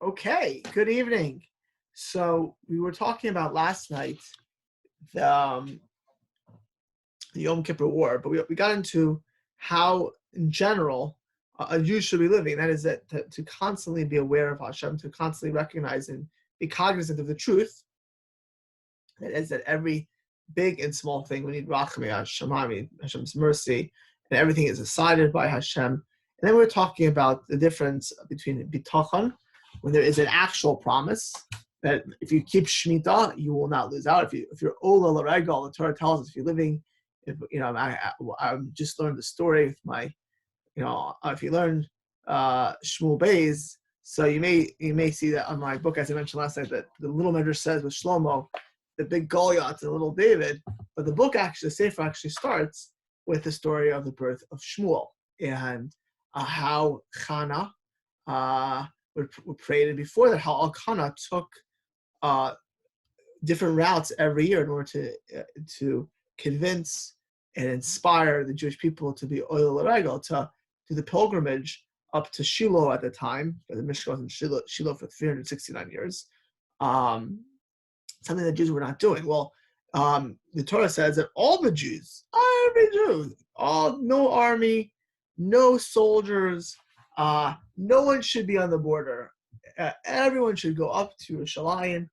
Okay, good evening. So we were talking about last night the Yom Kippur War, but we got into how, in general, a Jew should be living. That is that to constantly be aware of Hashem, to constantly recognize and be cognizant of the truth. That is that every big and small thing we need Rachmei Hashem, we need Hashem's mercy, and everything is decided by Hashem. And then we were talking about the difference between Bitachon, when there is an actual promise that if you keep Shemitah, you will not lose out. If you're Ola L'Regal, the Torah tells us if you're living, I just learned the story with my, if you learn Shmuel Beis, so you may see that on my book, as I mentioned last night, that the little measure says with Shlomo, the big Goliath and little David, but the book the Sefer actually starts with the story of the birth of Shmuel and how Chana would pray before that, how Elkanah took different routes every year in order to convince and inspire the Jewish people to be Oil L'Regel, to do the pilgrimage up to Shiloh at the time. The Mishkan was in Shiloh for 369 years. Something that Jews were not doing. Well, the Torah says that all the Jews, every Jew, no army, no soldiers, no one should be on the border. Everyone should go up to Yerushalayim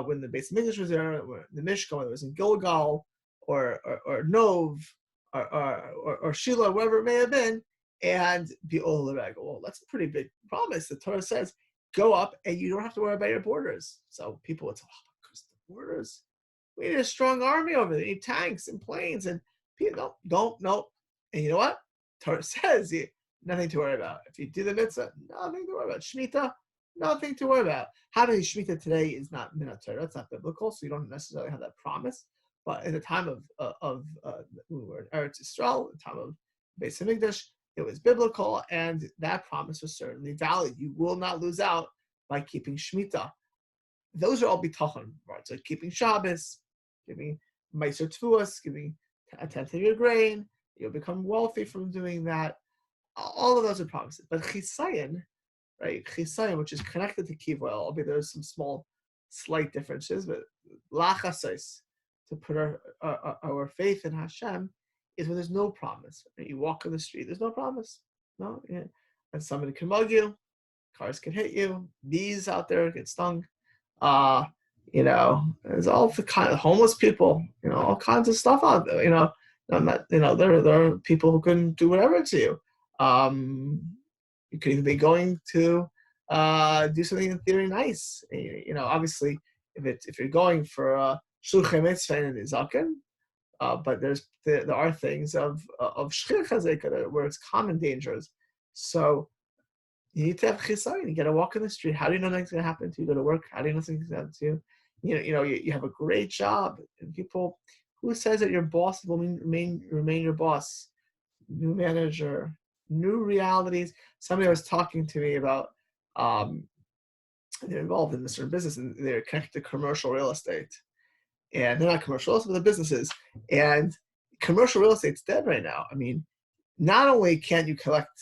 when the Beis Hamikdash was there, or the Mishkan, whether it was in Gilgal or Nov or Shiloh, wherever it may have been, and be Ol L'Regel. Well, that's a pretty big promise. The Torah says, go up and you don't have to worry about your borders. So people would say, because the borders, we need a strong army over there. We need tanks and planes, and people don't. And you know what? Torah says nothing to worry about. If you do the mitzvah, nothing to worry about. Shemitah, nothing to worry about. Having Shemitah today is not minat Torah. It's not biblical, so you don't necessarily have that promise. But in the time of we were in Eretz Yisrael, the time of Beis Hamikdash, it was biblical, and that promise was certainly valid. You will not lose out by keeping Shemitah. Those are all bitachon, right? So keeping Shabbos, giving Meiser Tfuas, giving a tenth of your grain, you'll become wealthy from doing that. All of those are promises. But chisayin, right? Chisayin, which is connected to kivoel, albeit there's some small, slight differences, but lachasais, to put our faith in Hashem, is when there's no promise. Right? You walk on the street, there's no promise. No, yeah. And somebody can mug you, cars can hit you, bees out there get stung. There's all the kind of homeless people, all kinds of stuff out there. There are people who can do whatever to you. You could even be going to do something in theory nice. Obviously, if you're going for shluchei mitzvah and izaken, but there are things of shchir chazek where it's common dangers. So you need to have chisayin. You got to walk in the street. How do you know nothing's going to happen to you? You go to work. How do you know something's going to happen to you? You have a great job, and people. Who says that your boss will remain your boss? New manager, new realities. Somebody was talking to me about they're involved in a certain business and they're connected to commercial real estate. And they're not commercial, but they're businesses. And commercial real estate's dead right now. I mean, not only can't you collect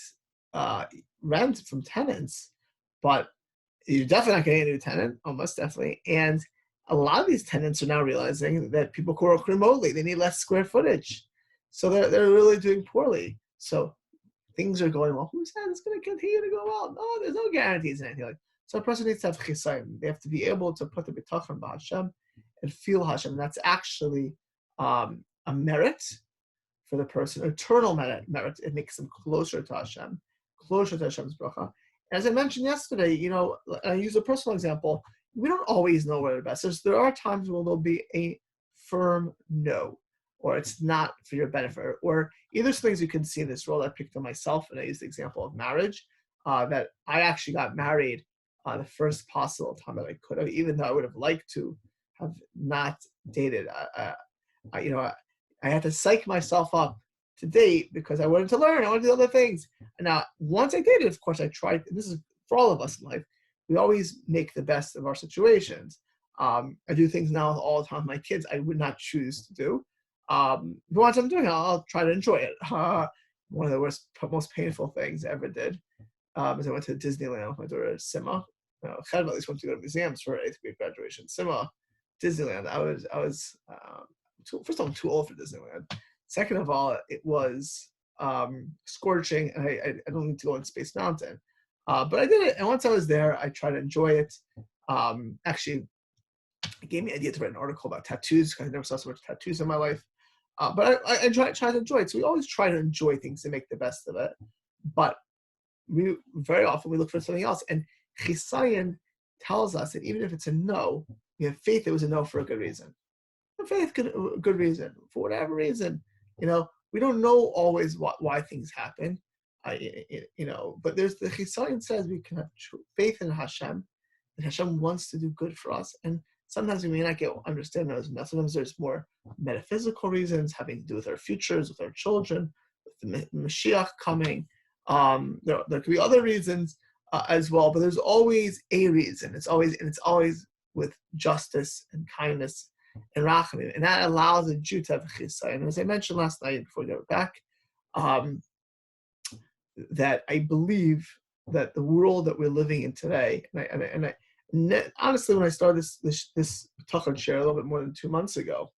rent from tenants, but you're definitely not getting a new tenant, almost definitely. And a lot of these tenants are now realizing that people who work remotely, they need less square footage. So they're really doing poorly. So things are going well. Who said it's going to continue to go well? No, there's no guarantees in anything like that. So a person needs to have chisayin. They have to be able to put the bitachon by Hashem and feel Hashem. That's actually a merit for the person, eternal merit. It makes them closer to Hashem, closer to Hashem's bracha. As I mentioned yesterday, I use a personal example. We don't always know where the best is. There are times where there'll be a firm no, or it's not for your benefit, or either things you can see in this role. I picked on myself, and I used the example of marriage, that I actually got married the first possible time that I could have, even though I would have liked to have not dated. I had to psych myself up to date because I wanted to learn. I wanted to do other things. And now, once I did it, of course, I tried. And this is for all of us in life. We always make the best of our situations. I do things now all the time with my kids I would not choose to do. But once I'm doing it, I'll try to enjoy it. One of the most painful things I ever did is I went to Disneyland with my daughter, Sima, Echad at least went to go to museums for 8th grade graduation. Sima, Disneyland. I was first of all, I'm too old for Disneyland. Second of all, it was scorching, and I don't need to go on Space Mountain. But I did it, and once I was there, I tried to enjoy it. Actually, it gave me an idea to write an article about tattoos, because I never saw so much tattoos in my life. But I try to enjoy it. So we always try to enjoy things and make the best of it. But we very often we look for something else. And Chisayin tells us that even if it's a no, we have faith it was a no for a good reason. Faith, good reason. For whatever reason, we don't know always why things happen. But there's the Chisayin says we can have faith in Hashem, and Hashem wants to do good for us. And sometimes we may not understand those. Sometimes there's more metaphysical reasons having to do with our futures, with our children, with the Mashiach coming. There could be other reasons as well, but there's always a reason. It's always with justice and kindness and rachamim, and that allows a Jew to have a chisai. And as I mentioned last night before we go back, that I believe that the world that we're living in today, and I honestly, when I started this Bitachon share a little bit more than 2 months ago,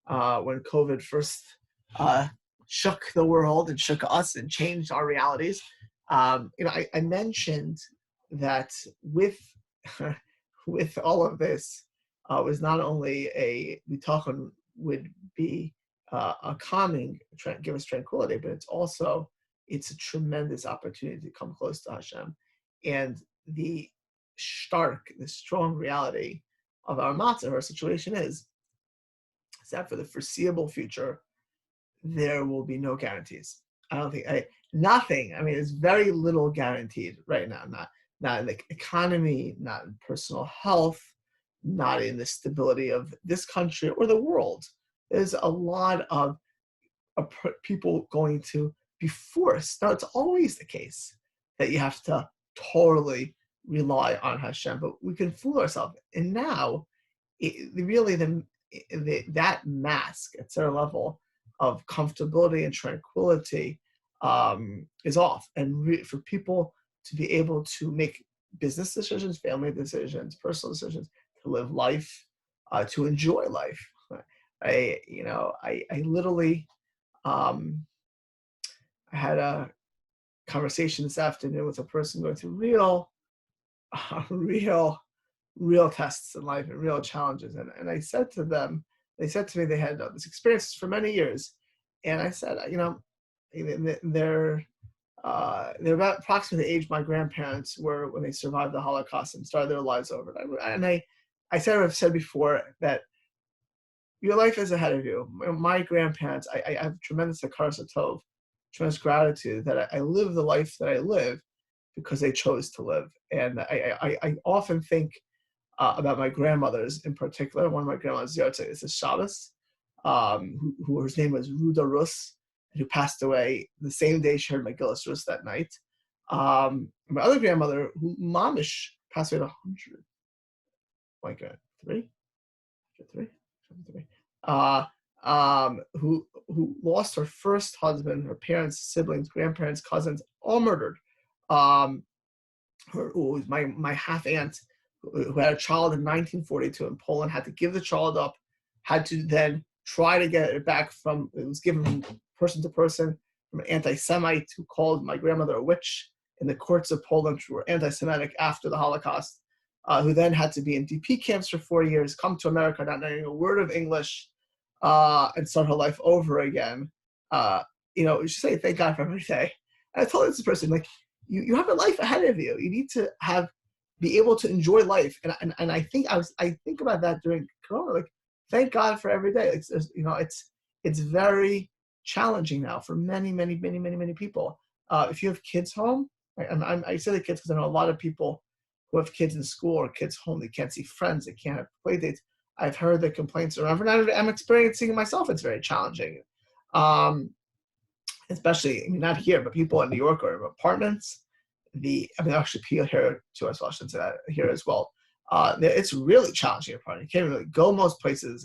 when COVID first shook the world and shook us and changed our realities, I mentioned that with all of this was not only a Bitachon would be a calming, give us tranquility, but it's a tremendous opportunity to come close to Hashem, and the strong reality of our matzah, our situation is that for the foreseeable future, there will be no guarantees. I don't think nothing. I mean, there's very little guaranteed right now. Not in the economy, not in personal health, not in the stability of this country or the world. There's a lot of people going to be forced. Now, it's always the case that you have to totally rely on Hashem, but we can fool ourselves. And now, that mask at certain level of comfortability and tranquility is off. And for people to be able to make business decisions, family decisions, personal decisions, to live life, to enjoy life. I literally, I had a conversation this afternoon with a person going through real tests in life and real challenges. And I said to them, they said to me they had this experience for many years. And I said, they're about approximately the age my grandparents were when they survived the Holocaust and started their lives over. And I said what I've said before, that your life is ahead of you. My grandparents, I have tremendous hakaras hatov, tremendous gratitude that I live the life that I live because they chose to live. And I often think about my grandmothers in particular. One of my grandmothers is a Shabbos, whose name was Ruda Rus, who passed away the same day she heard Megillas Rus that night. My other grandmother, who Mamish passed away at 100. My God, three, who lost her first husband, her parents, siblings, grandparents, cousins, all murdered. My half aunt, who had a child in 1942 in Poland, had to give the child up, had to then try to get it back it was given from person to person, from an anti-Semite who called my grandmother a witch in the courts of Poland, who were anti-Semitic after the Holocaust, who then had to be in DP camps for 4 years, come to America not knowing a word of English, and start her life over again. You should say thank God for every day. And I told this person, like, you have a life ahead of you. You need to be able to enjoy life. And I think I think about that during Corona. Like, thank God for every day. It's very challenging now for many people. If you have kids home, and I say the kids because I know a lot of people who have kids in school or kids home. They can't see friends. They can't have play dates. I've heard the complaints around. I'm experiencing it myself. It's very challenging. Especially, not here, but people in New York or apartments. Actually, people here too, as well. I should say that here as well. It's really challenging apartment. You can't really go most places.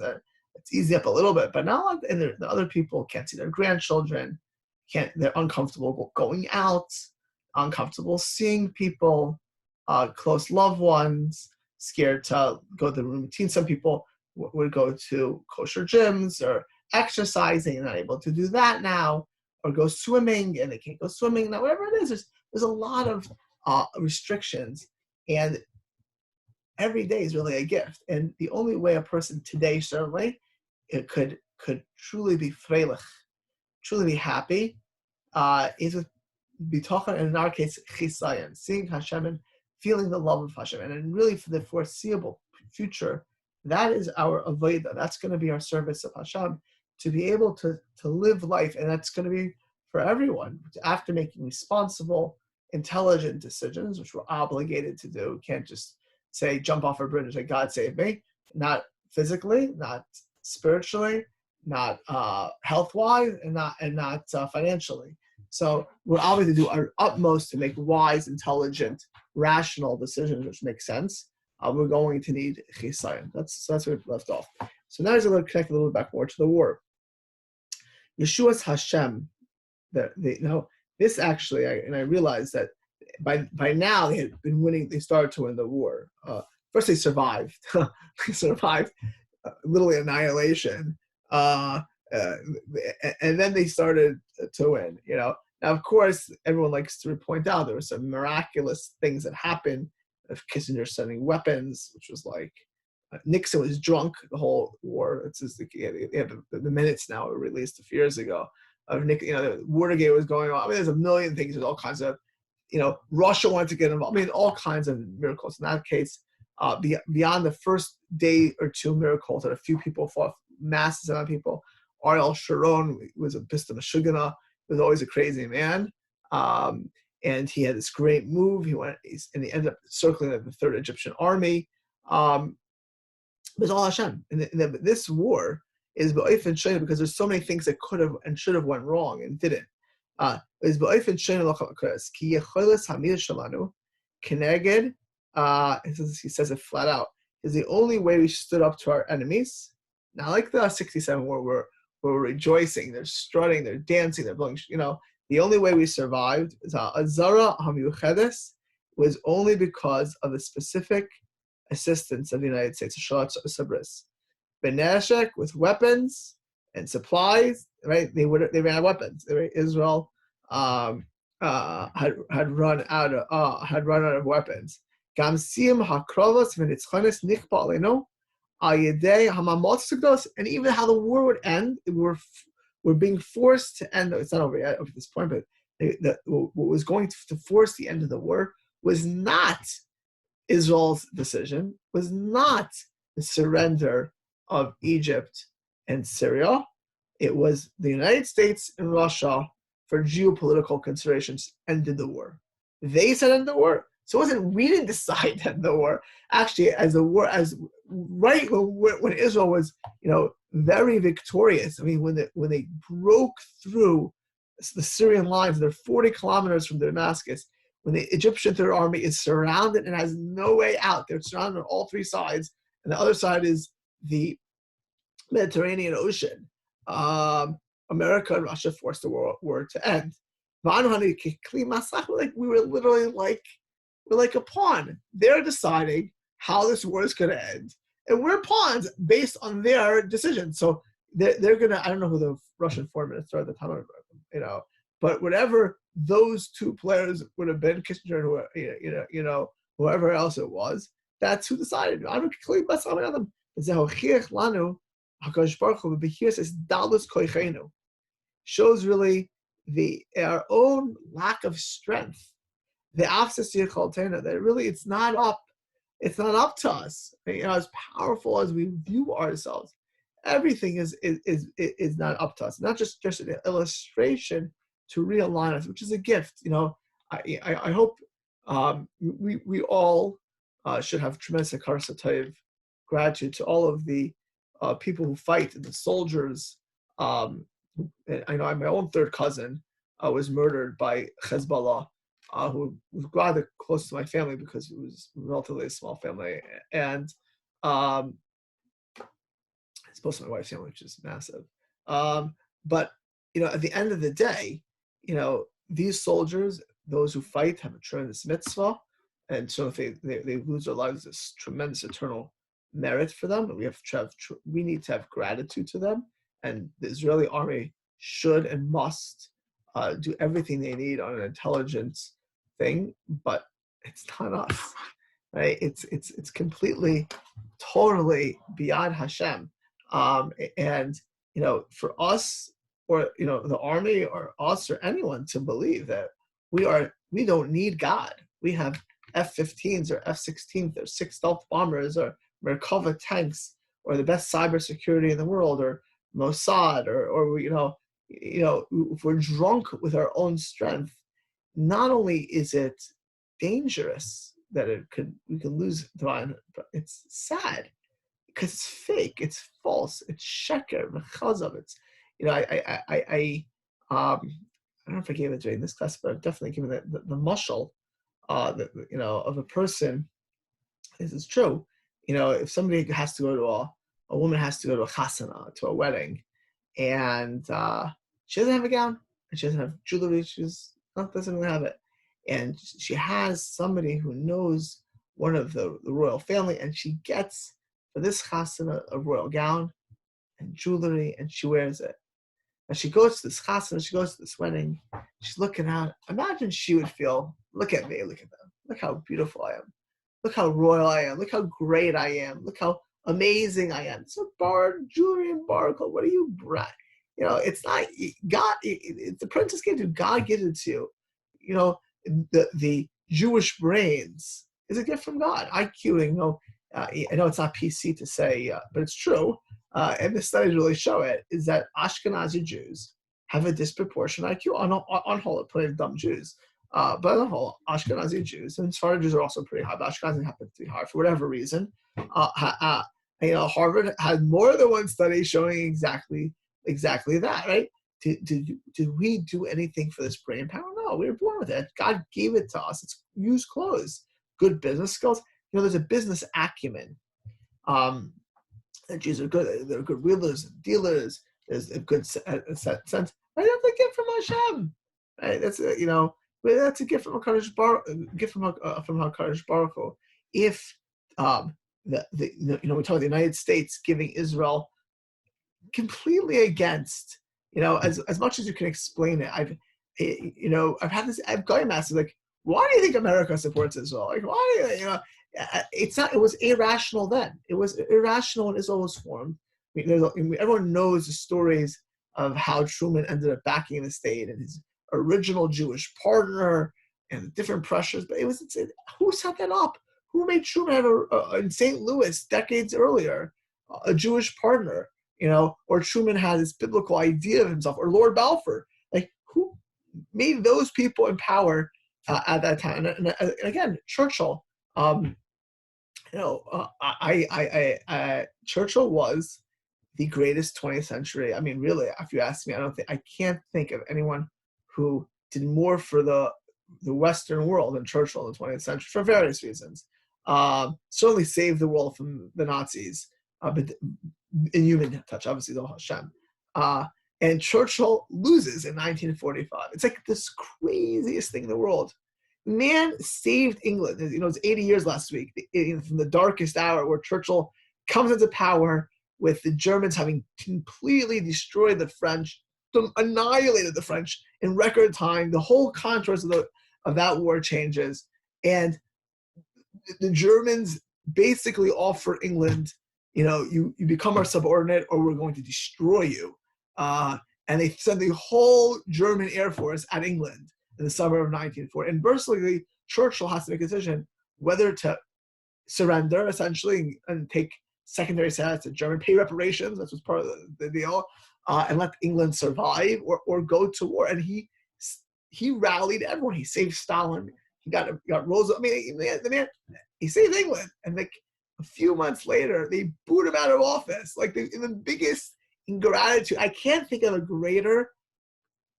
It's easy up a little bit, but now the other people can't see their grandchildren. They're uncomfortable going out, uncomfortable seeing people. close loved ones, scared to go to the routine. Some people would go to kosher gyms or exercising and not able to do that now, or go swimming and they can't go swimming now. Whatever it is, there's a lot of restrictions, and every day is really a gift. And the only way a person today certainly it could truly be freilich, truly be happy, is with Bitachon, and in our case, Chisayon, seeing Hashem and feeling the love of Hashem. And then really for the foreseeable future, that is our avodah. That's going to be our service of Hashem, to be able to live life. And that's going to be for everyone, after making responsible, intelligent decisions, which we're obligated to do. We can't just say, jump off a bridge and say, God save me. Not physically, not spiritually, not health-wise, and not financially. So we're obligated to do our utmost to make wise, intelligent, rational decisions which make sense. We're going to need chisayon. That's where we left off. So now I'm going to connect a little bit back more to the war. Yeshua's Hashem. This actually, I realized that by now they had been winning. They started to win the war. First, they survived. They survived literally annihilation, and then they started to win. Now, of course, everyone likes to point out there were some miraculous things that happened. Of Kissinger sending weapons, which was like Nixon was drunk the whole war. It's just the minutes now were released a few years ago of Nixon. Watergate was going on. I mean, there's a million things. There's all kinds of, Russia wanted to get involved. I mean, all kinds of miracles. In that case, beyond the first day or two miracles that a few people fought, masses of people. Ariel Sharon was a Bista Meshugana, was always a crazy man. And he had this great move. He ended up circling the Third Egyptian Army. It was all Hashem. And this war is ba'ofen shayna because there's so many things that could have and should have went wrong and didn't. Is ba'ofen shayna l'chalakas ki yecholas hamid shalanu keneged. He says it flat out. Is the only way we stood up to our enemies. Now, like the 67 war, we're rejoicing, they're strutting, they're dancing, they're blowing. The only way we survived is Azara Hamiyuchedes was only because of the specific assistance of the United States, Shalat Sabris. Menachem with weapons and supplies, right? They ran out of weapons. Right? Israel had run out of weapons. Gamsim hakrovos v'nitzchonis nichpa alenu ayedei hamamot, and even how the war would end, we're being forced to end. It's not over yet up at this point, but what was going to force the end of the war was not Israel's decision, was not the surrender of Egypt and Syria. It was the United States and Russia, for geopolitical considerations, ended the war. They said end the war. So it wasn't, we didn't decide to end the war. Actually, right when Israel was, very victorious. I mean, when they broke through the Syrian lines, they're 40 kilometers from Damascus. When the Egyptian Third Army is surrounded and has no way out, they're surrounded on all three sides, and the other side is the Mediterranean Ocean. America and Russia forced the war to end. We were literally like a pawn. They're deciding how this war is going to end. And we're pawns based on their decision. So they're going to, I don't know who the Russian foreign minister at the time, but whatever those two players would have been, Kissinger and whoever else it was, that's who decided. I don't care them. Shows really our own lack of strength. The that really it's not up to us. As powerful as we view ourselves, everything is not up to us. Not just an illustration to realign us, which is a gift. I hope we all should have tremendous gratitude to all of the people who fight and the soldiers. I know my own third cousin was murdered by Hezbollah, who was rather close to my family because it was relatively a small family, and it's close to my wife's family, which is massive. But at the end of the day, these soldiers, those who fight, have a tremendous mitzvah. And so if they lose their lives, this tremendous eternal merit for them. And we need to have gratitude to them. And the Israeli army should and must do everything they need on an intelligence thing, but it's not us, right? It's completely, totally beyond Hashem. And for us, or the army, or us, or anyone to believe that we don't need God. We have F-15s or F-16s or 6 stealth bombers or Merkava tanks or the best cybersecurity in the world or Mossad or if we're drunk with our own strength, not only is it dangerous that we could lose divine, but it's sad because it's fake, it's false, it's sheker, mechazav. It's I don't know if I gave it during this class, but I've definitely given the mushal of a person. This is true. If somebody has to go to a woman has to go to a chasana, to a wedding, and she doesn't have a gown, and she doesn't have jewelry, doesn't have it, and she has somebody who knows one of the royal family, and she gets for this chasana a royal gown and jewelry, and she wears it. And she goes to this chasana, she goes to this wedding, she's looking out. Imagine she would feel, look at me, look at them, look how beautiful I am, look how royal I am, look how great I am, look how amazing I am. It's a bar, jewelry and barcode. What are you, brat? It's not God. It's the princess gives you. God gives it to you. The Jewish brains is a gift from God. IQ, I know it's not PC to say, but it's true. And the studies really show it, is that Ashkenazi Jews have a disproportionate IQ on whole, plenty of dumb Jews. But on the whole, Ashkenazi Jews, and Sephardi Jews are also pretty high, but Ashkenazi happen to be high for whatever reason. Harvard had more than one study showing exactly that, right? Did we do anything for this brain power? No, we were born with it. God gave it to us. It's used clothes, good business skills. There's a business acumen. The Jews are good. They're good wheelers and dealers. There's a good sense. Right? That's a gift from Hashem. Right? That's that's a gift from HaKadosh Baruch Hu. If we talk about the United States giving Israel completely against, as much as you can explain it. I've had this. I've got masses like, why do you think America supports Israel? Like, why? It's not. It was irrational then. It was irrational when Israel was formed. Everyone knows the stories of how Truman ended up backing the state and his original Jewish partner and the different pressures. But who set that up? Who made Truman have in St. Louis decades earlier a Jewish partner? Or Truman had this biblical idea of himself, or Lord Balfour. Like, who made those people in power at that time? And again, Churchill. Churchill was the greatest 20th century. I mean, really, if you ask me, I can't think of anyone who did more for the Western world than Churchill in the 20th century for various reasons. Certainly saved the world from the Nazis, but in human touch, obviously, the Hashem. And Churchill loses in 1945. It's like this craziest thing in the world. Man saved England. It's 80 years last week, from the darkest hour where Churchill comes into power with the Germans having completely destroyed the French, annihilated the French in record time. The whole contours of that war changes. And the Germans basically offer England, you become our subordinate or we're going to destroy you. And they send the whole German Air Force at England in the summer of 1940. And basically, Churchill has to make a decision whether to surrender, essentially, and take secondary status to German, pay reparations, that was part of the deal, and let England survive, or go to war. And he rallied everyone. He saved Stalin. He got Roosevelt. I mean, the man, he saved England. And like a few months later, they boot him out of office. Like in the biggest ingratitude. I can't think of a greater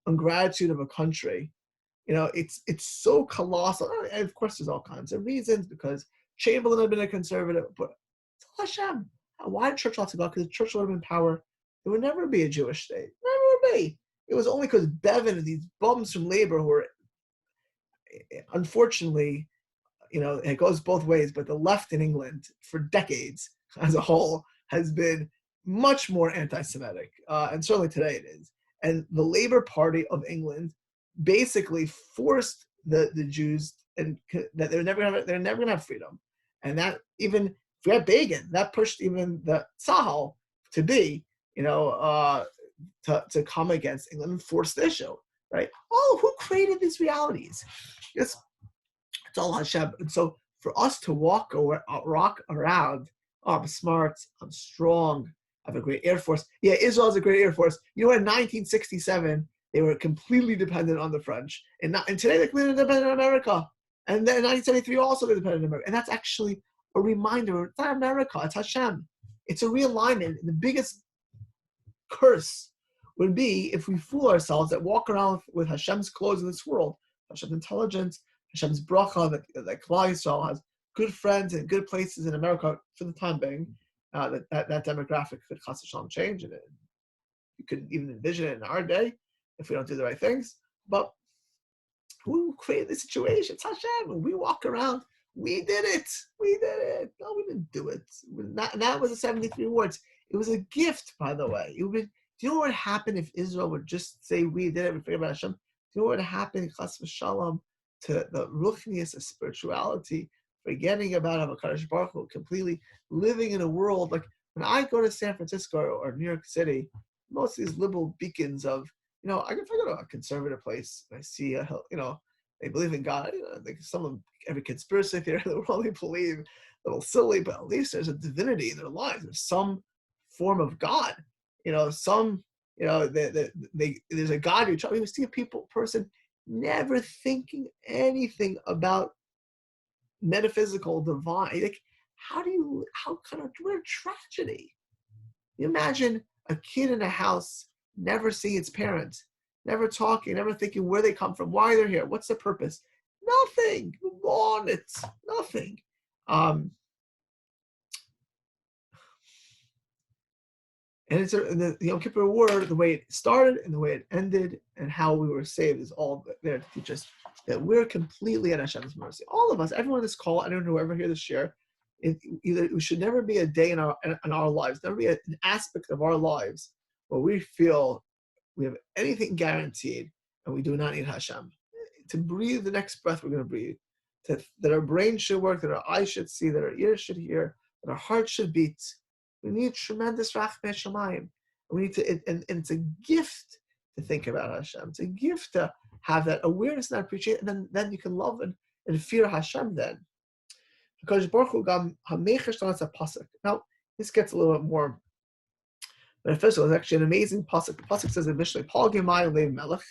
ingratitude of a country. It's so colossal. And of course, there's all kinds of reasons, because Chamberlain had been a conservative, but it's all Hashem. Why did Churchill have to go? Because Churchill would have been in power, it would never be a Jewish state. Never would be. It was only because Bevin and these bums from labor who were, unfortunately, it goes both ways, but the left in England for decades as a whole has been much more anti-Semitic, and certainly today it is. And the Labour Party of England basically forced the Jews and that they're never gonna have freedom, and that even if we had Begin, that pushed even the Tzahal to be to come against England and force the issue, right? Oh, who created these realities? It's all Hashem. And so for us to rock around, oh, I'm smart, I'm strong, I have a great Air Force. Yeah, Israel has a great Air Force. In 1967, they were completely dependent on the French. And today they're completely dependent on America. And then in 1973, also they're dependent on America. And that's actually a reminder, it's not America, it's Hashem. It's a realignment. And the biggest curse would be if we fool ourselves that walk around with Hashem's clothes in this world, Hashem's intelligence, Hashem's bracha, that Kehillas Yisrael has good friends and good places in America for the time being. That demographic could chas v'shalom change, and you could even envision it in our day if we don't do the right things. But who created the situation? It's Hashem. When we walk around, we did it. We did it. No, we didn't do it. That was the 73 words. It was a gift, by the way. Do you know what would happen if Israel would just say we did it and forget about Hashem? Do you know what would happen, chas v'shalom, to the ruchnius of spirituality, forgetting about HaKadosh Baruch Hu, completely living in a world like when I go to San Francisco or New York City, most of these liberal beacons of, if I go to a conservative place, I see they believe in God. Like every conspiracy theory in the world they believe, a little silly, but at least there's a divinity in their lives. There's some form of God. There's a God you're trying. You see a person never thinking anything about metaphysical, divine. Like, what a tragedy. You imagine a kid in a house never seeing its parents, never talking, never thinking where they come from, why they're here, what's the purpose? Nothing. On it. Nothing. And it's the Yom Kippur War, the way it started and the way it ended and how we were saved is all there to teach us that we're completely at Hashem's mercy. All of us, everyone on this call, anyone who ever hear this share, it should never be a day in our lives, never be an aspect of our lives where we feel we have anything guaranteed and we do not need Hashem. To breathe the next breath we're going to breathe, that our brain should work, that our eyes should see, that our ears should hear, that our heart should beat. We need tremendous rachmei shamayim. We need to, and it's a gift to think about Hashem. It's a gift to have that awareness and appreciate, and then you can love and fear Hashem then. Because Baruch Hu gam hamechesh that's a pasuk. Now this gets a little bit more beneficial. It's actually an amazing pasuk. The pasuk says in Mishlei, Paul Gemai Lev Melech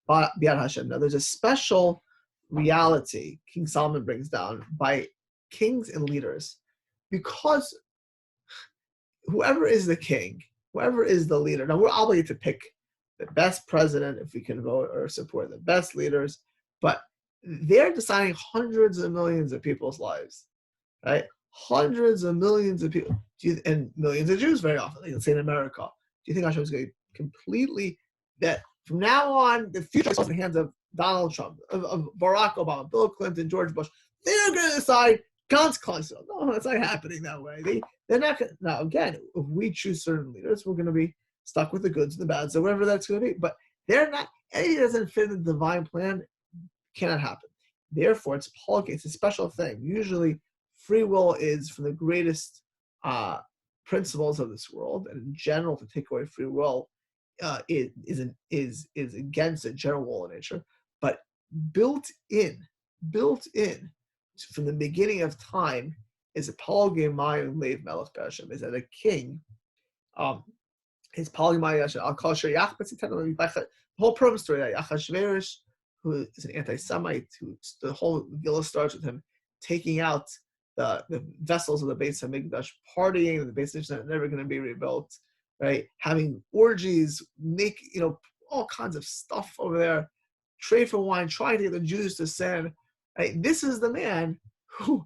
Biad Hashem. Now there's a special reality King Solomon brings down by kings and leaders, because whoever is the king, whoever is the leader, now we're obligated to pick the best president if we can vote or support the best leaders, but they're deciding hundreds of millions of people's lives, right? Hundreds of millions of people, and millions of Jews very often, like let's say in America. Do you think Hashem is going to completely, that from now on, the future is in the hands of Donald Trump, of Barack Obama, Bill Clinton, George Bush? They're going to decide consequences. No, that's not happening that way. They're not going to. Now, again, if we choose certain leaders, we're going to be stuck with the goods and the bads, or whatever that's going to be. But they're not, anything that doesn't fit in the divine plan cannot happen. Therefore, it's polka. It's a special thing. Usually, free will is from the greatest principles of this world, and in general, to take away free will is against the general law of nature. But built in from the beginning of time is a polygamy Leiv Melech Hashem, is that a king his polygamy I'll call the whole purpose story that Achashverosh, who is an anti-Semite, who the whole Megillah starts with him taking out the vessels of the Beis Hamikdash, partying, and the Beis Hamikdash are never going to be rebuilt, right? Having orgies, all kinds of stuff over there, trade for wine, trying to get the Jews to sin. Right? This is the man who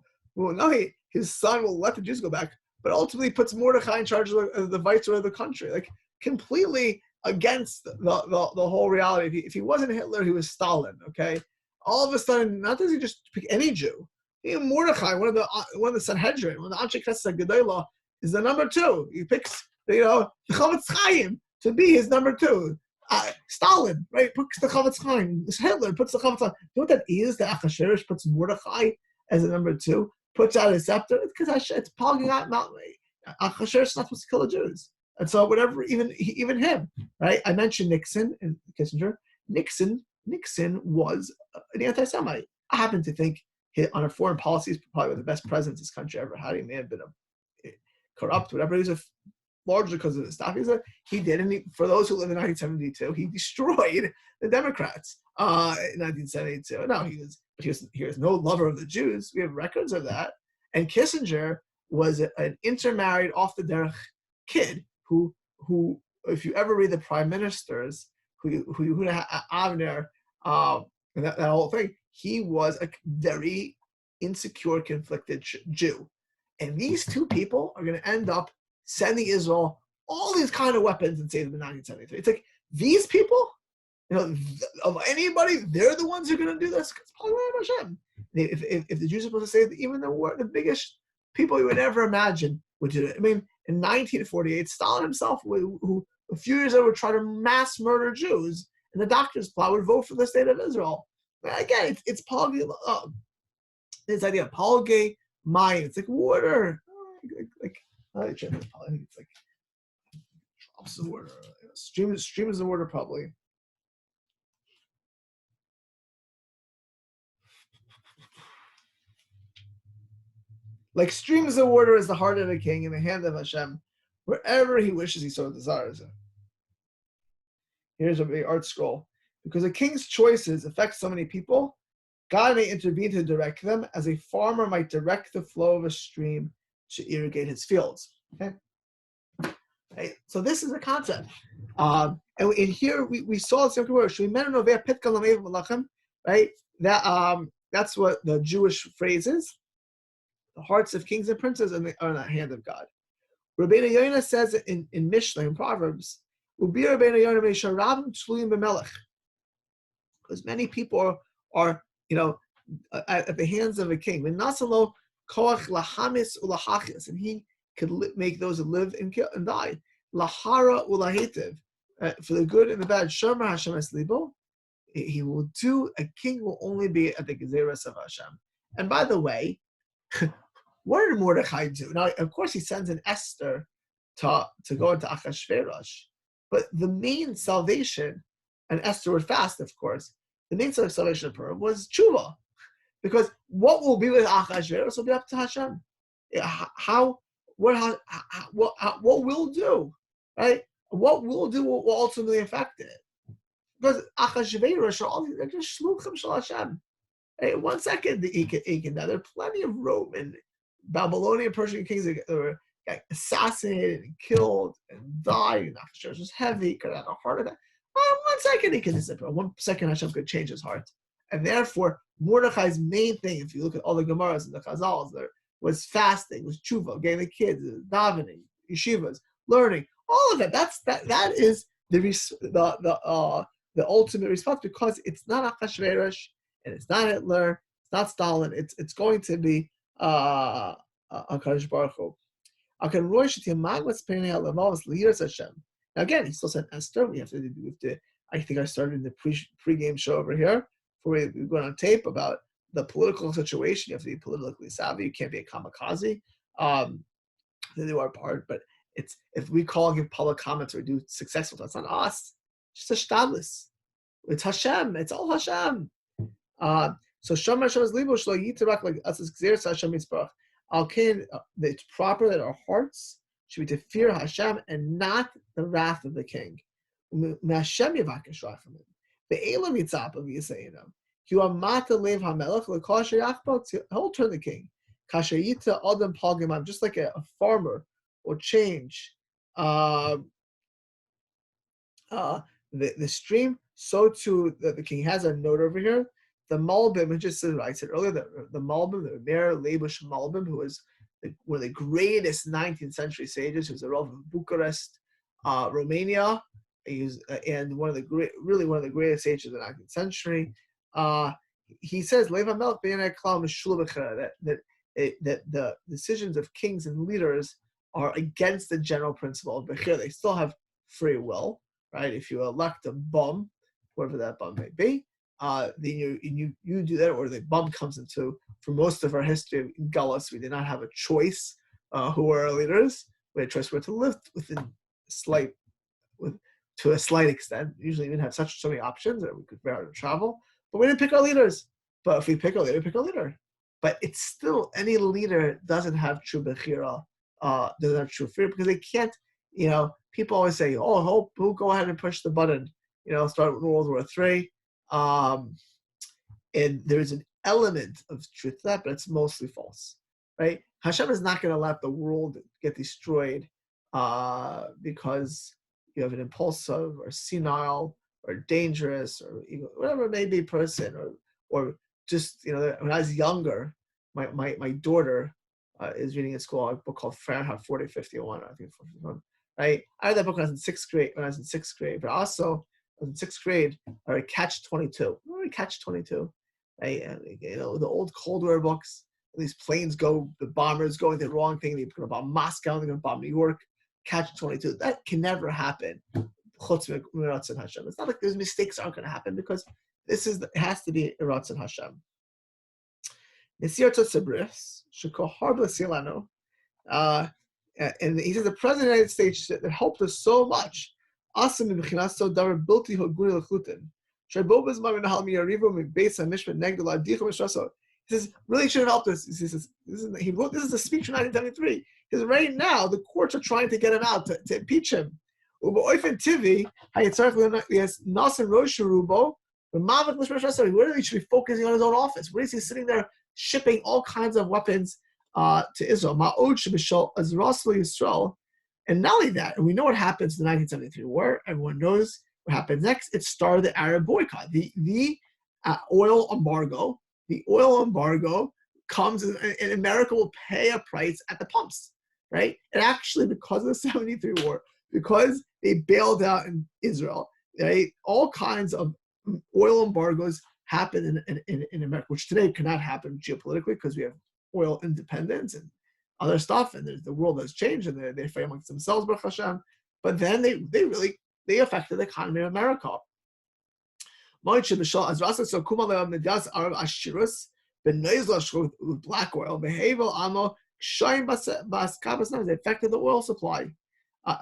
his son will let the Jews go back, but ultimately puts Mordechai in charge of the viceroy of the country, like completely against the whole reality. If he wasn't Hitler, he was Stalin. Okay, all of a sudden, not does he just pick any Jew. Even Mordechai, one of the Sanhedrin, one of the Anshe Knesset Gedolah, is the number 2. He picks the Chavetz Chaim to be his number 2. Stalin, right, puts the Chavetz Chaim. Hitler puts the Chavetz Chaim. You know what that is? The Achashverosh puts Mordechai as the number 2, puts out his scepter. It's because it's pogging out Mount. Achashverosh is not supposed to kill the Jews. And so whatever, even him, right? I mentioned Nixon and Kissinger. Nixon was an anti-Semite. I happen to think on a foreign policy is probably one of the best presidents this country ever had. He may have been corrupt, whatever. He was largely because of the stuff he did. And for those who live in 1972, he destroyed the Democrats in 1972. No, he was no lover of the Jews. We have records of that. And Kissinger was an intermarried, off the derech kid who, if you ever read the prime ministers, who Avner, and that whole thing, he was a very insecure, conflicted Jew. And these two people are going to end up sending Israel all these kind of weapons and save them in 1973. It's like, these people, of anybody, they're the ones who are going to do this. If the Jews are supposed to say that even the biggest people you would ever imagine would do it. I mean, in 1948, Stalin himself, who a few years ago would try to mass murder Jews, and the doctor's plot would vote for the state of Israel. Again, it's Palgay, this idea of Palgay Mayim. It's like water. It's like drops of water. Streams of water, probably. Like streams of water is the heart of a king in the hand of Hashem. Wherever he wishes, he so desires it. Here's a big art scroll. Because a king's choices affect so many people, God may intervene to direct them, as a farmer might direct the flow of a stream to irrigate his fields. Okay? Right? So this is a concept. And in here we saw the same word. Right? That's what the Jewish phrase is. The hearts of kings and princes are in the hand of God. Rabbi Yonah says in Mishnah, in Proverbs, because many people are at the hands of a king. And he could make those who live and kill and die. Lahara ulahetiv, for the good and the bad. Shomer Hashem eslibo. He will do. A king will only be at the gezeras of Hashem. And by the way, what did Mordechai do? Now, of course, he sends an Esther to go into Achashverosh, but the main salvation, and Esther would fast, of course. The main salvation of her was tshuva, because what will be with Achashverosh will be up to Hashem. What we'll do, right? What we'll do will ultimately affect it, because Achashverosh are all they're just shluchim shel Hashem. Hey, 1 second, he can. Now there are plenty of Roman, Babylonian, Persian kings that were assassinated and killed and died. And Achashverosh was heavy, could have had a heart attack. 1 second he can disappear. 1 second Hashem could change his heart. And therefore, Mordechai's main thing, if you look at all the Gemaras and the Chazals, there was fasting, was tshuva, getting the kids, davening, yeshivas, learning, all of that. That is the ultimate response, because it's not Achashverosh and it's not Hitler, it's not Stalin. It's going to be HaKadosh Baruch Hu. Now again, he still said Esther. We have to. I think I started in the pre-game show over here before we went on tape about the political situation. You have to be politically savvy. You can't be a kamikaze. They do our part, but it's if we call and give public comments or do successful, that's not us. It's just a shtadlis. It's Hashem. It's all Hashem. So Shomer Hashem's libo shlo yitrak like us is gzeres Hashem yitzbarach. It's proper that our hearts should be to fear Hashem and not the wrath of the king. Hashem yivakesh rachamim. The elam yitzap of Yisayinam. You are mata lev hamelech lekasher yachbot. He'll turn the king. Kasher yita adam palgemam. Just like a farmer will change the stream, so too the king has a note over here. The Malbim, which is I said earlier, the Malbim, the Meir Leibush Malbim, who was one of the greatest 19th century sages, who was the Rav of Bucharest, Romania. He was, and one of the greatest sages of the 19th century. he says that the decisions of kings and leaders are against the general principle of bechira. They still have free will, right? If you elect a bum, whoever that bum may be, then you do that, or the bum comes into. For most of our history in Kehillas, we did not have a choice who were our leaders. We had a choice where to live to a slight extent. Usually we didn't have so many options that we could bear to travel, but we didn't pick our leaders. But if we pick a leader, pick a leader. But it's still, any leader doesn't have true bechira, doesn't have true fear, because they can't, people always say, oh, who go ahead and push the button, start with World War III. And there's an element of truth to that, but it's mostly false, right? Hashem is not going to let the world get destroyed because you have an impulsive or senile or dangerous or whatever it may be person, or just, when I was younger, my daughter is reading in school a book called Fahrenheit 4051, I think 41, right? I read that book when I was in sixth grade, but also in sixth grade, I read Catch-22. Catch-22, right? And, the old Cold War books, these planes the bombers going the wrong thing, they're going to bomb Moscow, they're going to bomb New York, Catch-22. That can never happen. It's not like those mistakes aren't going to happen, because it has to be Ratzon Hashem. And he says the President of the United States that helped us so much. He says, really should have helped us. This is a speech from 1973. Because right now, the courts are trying to get him out, to impeach him. He should be focusing on his own office. Where is he sitting there shipping all kinds of weapons to Israel? And not only that, and we know what happens in the 1973 war. Everyone knows what happens next. It started the Arab boycott, the oil embargo. The oil embargo comes, and America will pay a price at the pumps, right? And actually, because of the 73 war, because they bailed out in Israel, right? All kinds of oil embargoes happen in America, which today cannot happen geopolitically because we have oil independence and other stuff, and the world has changed, and they fight amongst themselves, Baruch Hashem. But then they affected the economy of America. With black oil, they affected the oil supply. It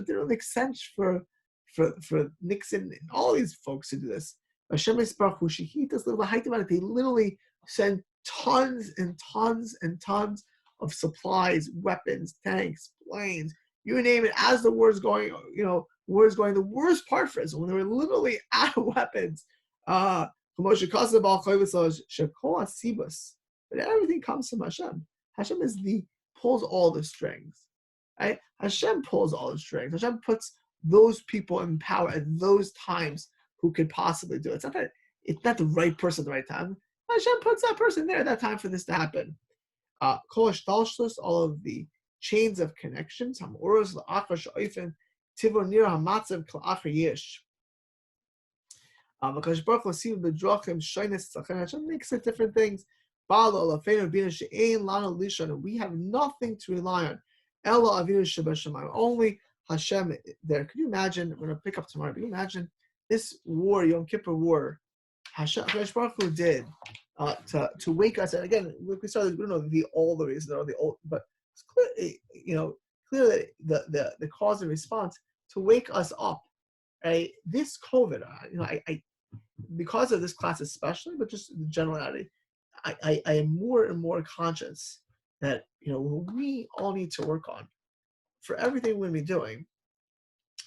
didn't make sense for Nixon and all these folks to do this. They literally sent tons and tons and tons of supplies, weapons, tanks, planes, you name it, as the war is going, the worst part for Israel, when they were literally out of weapons. But everything comes from Hashem. Hashem pulls all the strings. Right? Hashem pulls all the strings. Hashem puts those people in power at those times who could possibly do it. It's not the right person at the right time. Hashem puts that person there at that time for this to happen. All of the chains of connections. Hashem makes it different things. We have nothing to rely on. Only Hashem there. Could you imagine? I'm going to pick up tomorrow. Can you imagine this war, Yom Kippur War? Hashem Baruch Hu did to wake us. And again, we started. We don't know all the reasons, but it's clear, that the cause and response to wake us up. Right? This COVID, I because of this class especially, but just in generality, I am more and more conscious that what we all need to work on for everything we're going to be doing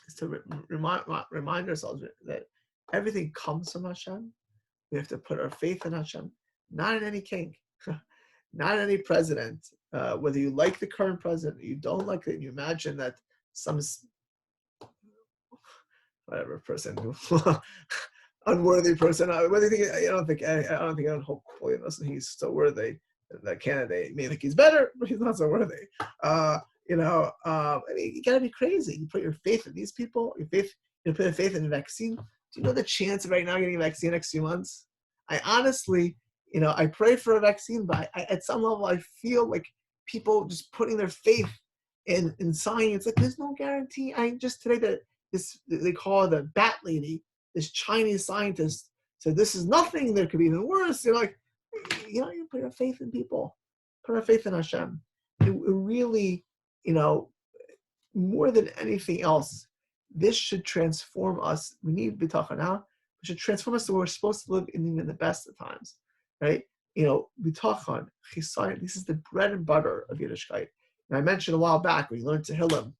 is to remind ourselves that everything comes from Hashem. We have to put our faith in Hashem, not in any king, not in any president. Whether you like the current president or you don't like it, you imagine that some whatever person, unworthy person. Hopefully, he's so worthy. That candidate may think he's better, but he's not so worthy. You gotta be crazy. You put your faith in these people. You put your faith in the vaccine. Do you know the chance of right now getting a vaccine next few months? I honestly, I pray for a vaccine, but at some level, I feel like people just putting their faith in science. Like, there's no guarantee. I just today that they call her the bat lady, this Chinese scientist, said this is nothing. There could be even worse. You put your faith in people, put our faith in Hashem. It really, more than anything else, this should transform us. We need Bitachon now. It should transform us so we're supposed to live in the best of times, right? Bitachon, Chisayim, this is the bread and butter of Yiddishkeit. And I mentioned a while back, when you learn Tehillim,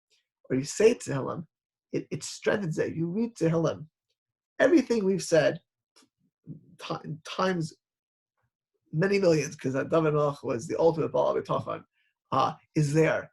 or you say Tehillim, it strengthens it. You read Tehillim. Everything we've said, times many millions, because David Melech was the ultimate Baal Bitachon, is there.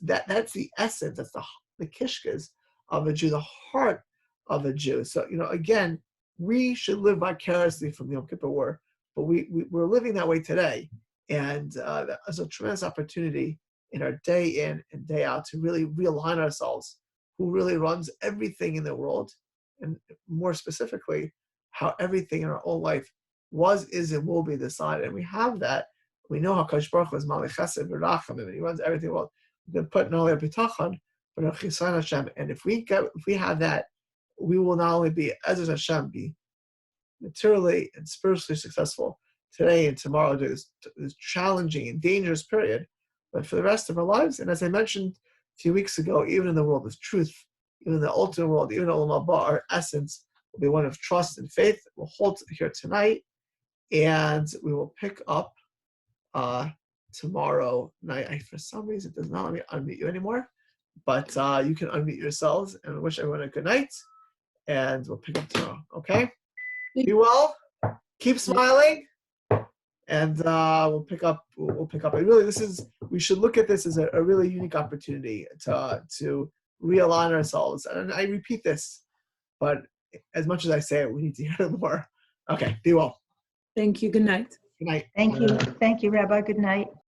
That's the essence, that's the kishkas of a Jew, the heart of a Jew. So, again, we should live vicariously from the Yom Kippur War, but we're living that way today. And there's a tremendous opportunity in our day in and day out to really realign ourselves, who really runs everything in the world, and more specifically, how everything in our own life was, is, and will be decided. And we have that. We know how Kadosh Baruch Hu is Malach Chesed V'Rachamim, and He runs everything in the world. We can put not only a Bitachon, but a Chisayim Hashem. And if we have that, we will not only be as Hashem, be materially and spiritually successful today and tomorrow, this challenging and dangerous period, but for the rest of our lives. And as I mentioned a few weeks ago, even in the world of truth, even in the ultimate world, even in Olam Haba, our essence will be one of trust and faith. We'll hold here tonight, and we will pick up tomorrow night. For some reason, it does not let me unmute you anymore, but you can unmute yourselves, and I wish everyone a good night, and we'll pick up tomorrow, okay? Be well, keep smiling, and we'll pick up. And really, we should look at this as a really unique opportunity to realign ourselves. And I repeat this, but as much as I say it, we need to hear it more. Okay, be well. Thank you. Good night. Good night. Thank you. Thank you, Rabbi. Good night.